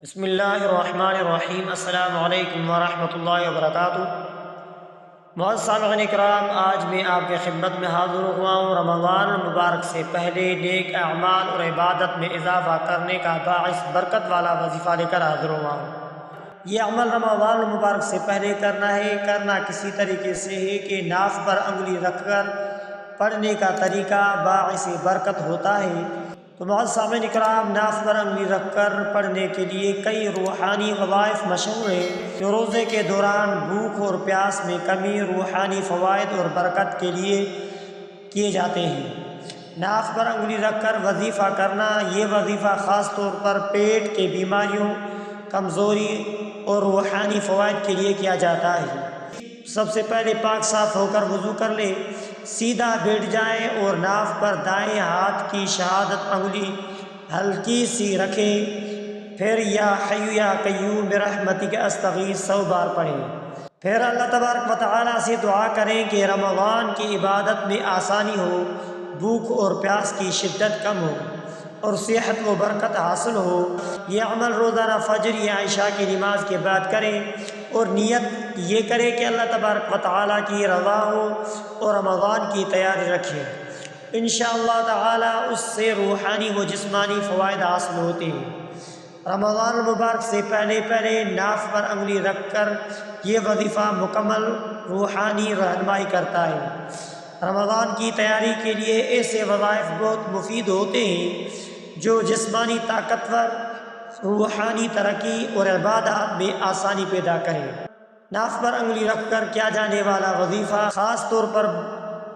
بسم اللہ الرحمن الرحیم۔ السلام علیکم ورحمۃ اللہ وبرکاتہ۔ معزز سامعین اکرام، آج میں آپ کی خدمت میں حاضر ہوا ہوں رمضان المبارک سے پہلے نیک اعمال اور عبادت میں اضافہ کرنے کا باعث برکت والا وظیفہ لے کر حاضر ہوا ہوں۔ یہ عمل رمضان المبارک سے پہلے کرنا کسی طریقے سے ہے کہ ناف پر انگلی رکھ کر پڑھنے کا طریقہ باعث برکت ہوتا ہے۔ تو معزز سامعین اکرام، ناف پر انگلی رکھ کر پڑھنے کے لیے کئی روحانی وظائف مشہور ہیں جو روزے کے دوران بھوک اور پیاس میں کمی، روحانی فوائد اور برکت کے لیے کیے جاتے ہیں۔ ناف پر انگلی رکھ کر وظیفہ کرنا، یہ وظیفہ خاص طور پر پیٹ کے بیماریوں، کمزوری اور روحانی فوائد کے لیے کیا جاتا ہے۔ سب سے پہلے پاک صاف ہو کر وضو کر لیں، سیدھا بیٹھ جائیں اور ناف پر دائیں ہاتھ کی شہادت انگلی ہلکی سی رکھیں، پھر یا حی یا قیوم برحمتک استغیث 100 بار پڑھیں۔ پھر اللہ تبارک و تعالیٰ سے دعا کریں کہ رمضان کی عبادت میں آسانی ہو، بھوک اور پیاس کی شدت کم ہو اور صحت و برکت حاصل ہو۔ یہ عمل روزانہ فجر یا عشاء کی نماز کے بعد کریں اور نیت یہ کرے کہ اللہ تبارک و تعالیٰ کی رضا ہو اور رمضان کی تیاری رکھیں۔ انشاءاللہ تعالیٰ اس سے روحانی و جسمانی فوائد حاصل ہوتے ہیں۔ رمضان المبارک سے پہلے ناف پر انگلی رکھ کر یہ وظیفہ مکمل روحانی رہنمائی کرتا ہے۔ رمضان کی تیاری کے لیے ایسے وظائف بہت مفید ہوتے ہیں جو جسمانی طاقتور، روحانی ترقی اور عبادات میں آسانی پیدا کریں۔ ناف پر انگلی رکھ کر کیا جانے والا وظیفہ خاص طور پر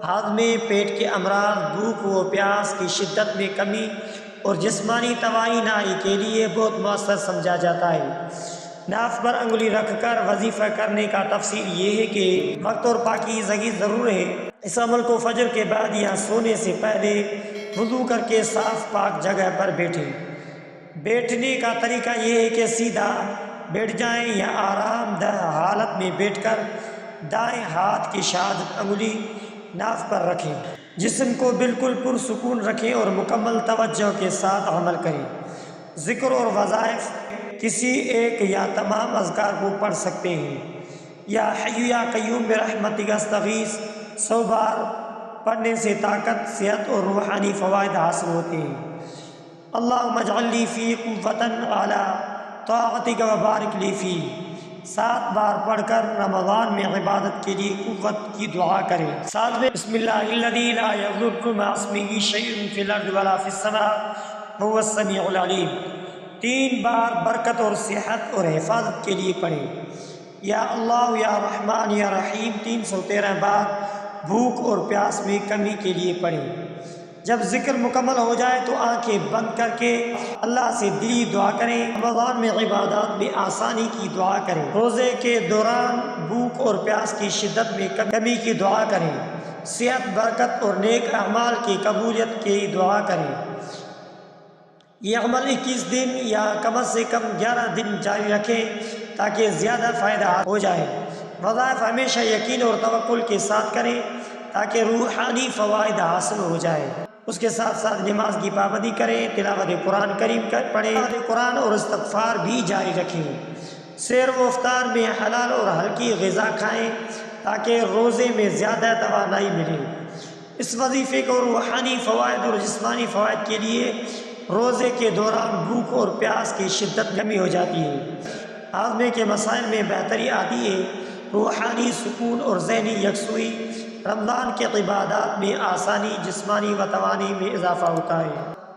ہاضمے، پیٹ کے امراض، بھوک و پیاس کی شدت میں کمی اور جسمانی توانائی کے لیے بہت مؤثر سمجھا جاتا ہے۔ ناف پر انگلی رکھ کر وظیفہ کرنے کا تفصیل یہ ہے کہ وقت اور پاکیزگی ضرور ہے۔ اس عمل کو فجر کے بعد یا سونے سے پہلے وضو کر کے صاف پاک جگہ پر بیٹھیں۔ بیٹھنے کا طریقہ یہ ہے کہ سیدھا بیٹھ جائیں یا آرام دہ حالت میں بیٹھ کر دائیں ہاتھ کی شہادت انگلی ناف پر رکھیں۔ جسم کو بالکل پرسکون رکھیں اور مکمل توجہ کے ساتھ عمل کریں۔ ذکر اور وظائف کسی ایک یا تمام اذکار کو پڑھ سکتے ہیں۔ یا حی یا قیوم برحمتک استغیث 100 بار پڑھنے سے طاقت، صحت اور روحانی فوائد حاصل ہوتے ہیں۔ اللہم اجعل لی فی قوۃ علی طاعتک وبارک لی فی 7 بار پڑھ کر رمضان میں عبادت کے لیے قوت کی دعا کریں۔ ساتھ میں بسم اللہ الذی لا یضر مع اسمہ شیء فی الارض ولا فی السماء وهو السمیع العلیم 3 بار برکت اور صحت اور حفاظت کے لیے پڑھیں۔ یا اللہ یا رحمان یا رحیم 313 بار بھوک اور پیاس میں کمی کے لیے پڑھیں۔ جب ذکر مکمل ہو جائے تو آنکھیں بند کر کے اللہ سے دلی دعا کریں۔ رمضان میں عبادات میں آسانی کی دعا کریں۔ روزے کے دوران بھوک اور پیاس کی شدت میں کمی کی دعا کریں۔ صحت، برکت اور نیک اعمال کی قبولیت کی دعا کریں۔ یہ عمل 21 دن یا کم سے کم 11 دن جاری رکھیں تاکہ زیادہ فائدہ ہو جائے۔ وظائف ہمیشہ یقین اور توکل کے ساتھ کریں تاکہ روحانی فوائد حاصل ہو جائے۔ اس کے ساتھ ساتھ نماز کی پابندی کریں، تلاوت قرآن کریم پڑھیں، قرآن اور استغفار بھی جاری رکھیں۔ سحر و افطار میں حلال اور ہلکی غذا کھائیں تاکہ روزے میں زیادہ توانائی ملے۔ اس وظیفے کو روحانی فوائد اور جسمانی فوائد کے لیے روزے کے دوران بھوک اور پیاس کی شدت کمی ہو جاتی ہے، ہاضمے کے مسائل میں بہتری آتی ہے، روحانی سکون اور ذہنی یکسوئی، رمضان کے عبادات میں آسانی، جسمانی و توانائی میں اضافہ ہوتا ہے۔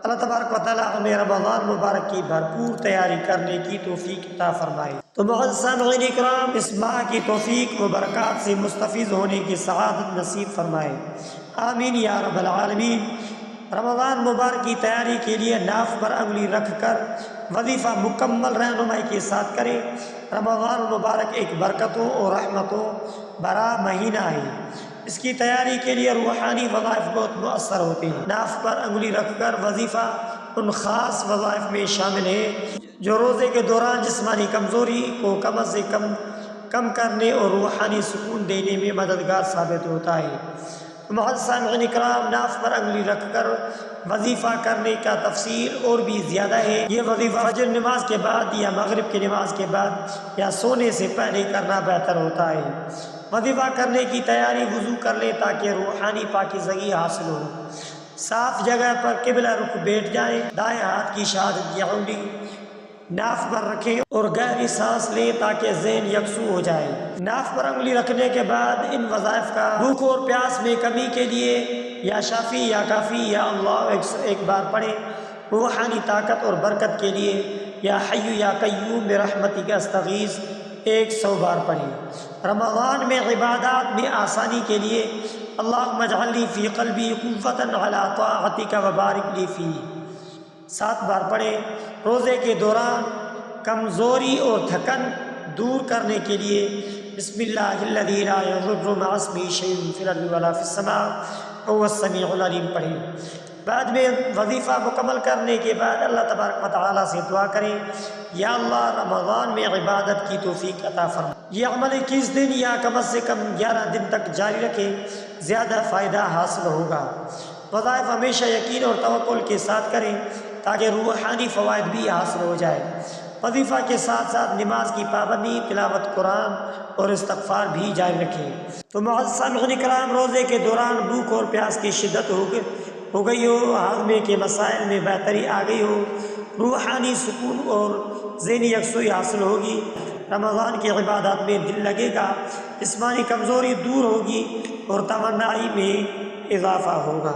اللہ تبارک و تعالیٰ ہمیں رمضان مبارک کی بھرپور تیاری کرنے کی توفیق عطا فرمائے۔ تو معزز سامعین اکرام، اس ماہ کی توفیق و برکات سے مستفیض ہونے کی سعادت نصیب فرمائے، آمین یا رب العالمین۔ رمضان مبارک کی تیاری کے لیے ناف پر انگلی رکھ کر وظیفہ مکمل رہنمائی کے ساتھ کریں۔ رمضان المبارک ایک برکتوں اور رحمتوں بھرا مہینہ ہے۔ اس کی تیاری کے لیے روحانی وظائف بہت مؤثر ہوتے ہیں۔ ناف پر انگلی رکھ کر وظیفہ ان خاص وظائف میں شامل ہے جو روزے کے دوران جسمانی کمزوری کو کم سے کم کرنے اور روحانی سکون دینے میں مددگار ثابت ہوتا ہے۔ تو معزز سامعین کرام، ناف پر انگلی رکھ کر وظیفہ کرنے کا تفصیل اور بھی زیادہ ہے۔ یہ وظیفہ فجر نماز کے بعد یا مغرب کی نماز کے بعد یا سونے سے پہلے کرنا بہتر ہوتا ہے۔ وظیفہ کرنے کی تیاری وضو کر لیں تاکہ روحانی پاکیزگی حاصل ہو۔ صاف جگہ پر قبلہ رخ بیٹھ جائیں، دائیں ہاتھ کی شہادت کی انگلی ناف پر رکھیں اور گہری سانس لیں تاکہ ذہن یکسو ہو جائے۔ ناف پر انگلی رکھنے کے بعد ان وظائف کا بھوک اور پیاس میں کمی کے لیے یا شافی یا کافی یا اللہ ایک بار پڑھیں، روحانی طاقت اور برکت کے لیے یا حی یا قیوم برحمتک استغیث 100 بار پڑھیں۔ رمضان میں عبادات میں آسانی کے لیے اللہم اجعل لی فی قلبی قوۃ علی طاعتک وبارک لی فیہ 7 بار پڑھیں۔ روزے کے دوران کمزوری اور تھکن دور کرنے کے لیے بسم اللہ الذی لا یضر مع اسمہ شیء فی الارض ولا فی السماء وهو السمیع العلیم پڑھیں۔ بعد میں وظیفہ مکمل کرنے کے بعد اللہ تبارک و تعالیٰ سے دعا کریں، یا اللہ رمضان میں عبادت کی توفیق عطا فرما۔ یہ عمل 21 دن یا کم از کم 11 دن تک جاری رکھیں، زیادہ فائدہ حاصل ہوگا۔ وظائف ہمیشہ یقین اور توکل کے ساتھ کریں تاکہ روحانی فوائد بھی حاصل ہو جائے۔ وظیفہ کے ساتھ ساتھ نماز کی پابندی، تلاوت قرآن اور استغفار بھی جاری رکھیں۔ تو معزز سامعین کرام، روزے کے دوران بھوک اور پیاس کی شدت ہو گئی ہو، ہاضمے کے مسائل میں بہتری آ گئی ہو، روحانی سکون اور ذہنی یکسوئی حاصل ہوگی، رمضان کی عبادات میں دل لگے گا، جسمانی کمزوری دور ہوگی اور توانائی میں اضافہ ہوگا۔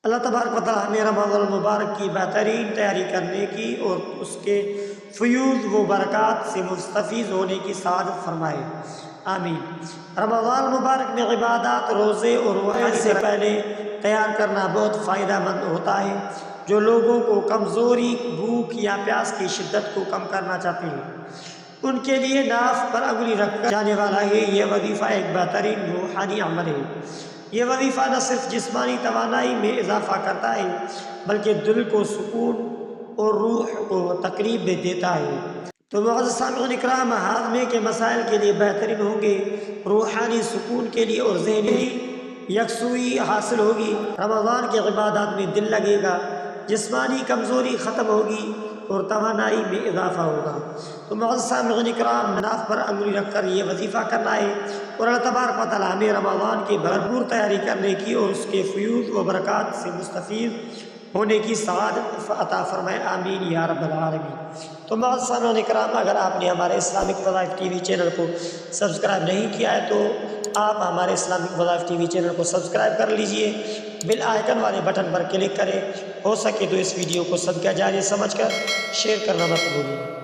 اللہ تبارک و تعالیٰ ہمیں رمضان المبارک کی بہترین تیاری کرنے کی اور اس کے فیوض و برکات سے مستفیض ہونے کی سعادت فرمائے، آمین۔ رمضان المبارک میں عبادات، روزے اور روحانی سے پہلے تیار کرنا بہت فائدہ مند ہوتا ہے۔ جو لوگوں کو کمزوری، بھوک یا پیاس کی شدت کو کم کرنا چاہتے ہیں، ان کے لیے ناف پر انگلی رکھ کر جانے والا ہے یہ وظیفہ ایک بہترین روحانی عمل ہے۔ یہ وظیفہ نہ صرف جسمانی توانائی میں اضافہ کرتا ہے بلکہ دل کو سکون اور روح کو تقریب بھی دیتا ہے۔ تو معزز سامعین کرام، ہاضمے کے مسائل کے لیے بہترین ہوں گے، روحانی سکون کے لیے اور ذہنی یکسوئی حاصل ہوگی، رمضان کی عبادات میں دل لگے گا، جسمانی کمزوری ختم ہوگی اور توانائی میں اضافہ ہوگا۔ تو معزز سامعین کرام، ناف پر انگلی رکھ کر یہ وظیفہ کرنا ہے اور اللہ تبارک و تعالیٰ ہمیں رمضان کی بھرپور تیاری کرنے کی اور اس کے فیوض و برکات سے مستفید ہونے کی سعادت عطا فرمائے، آمین یا رب العالمین۔ تو معزز سامعین کرام، اگر آپ نے ہمارے اسلامک وظائف ٹی وی چینل کو سبسکرائب نہیں کیا ہے تو آپ ہمارے اسلامک وظائف ٹی وی چینل کو سبسکرائب کر لیجئے، بیل آئیکن والے بٹن پر کلک کریں، ہو سکے تو اس ویڈیو کو صدقہ جاریہ سمجھ کر شیئر کرنا مت بھولیں۔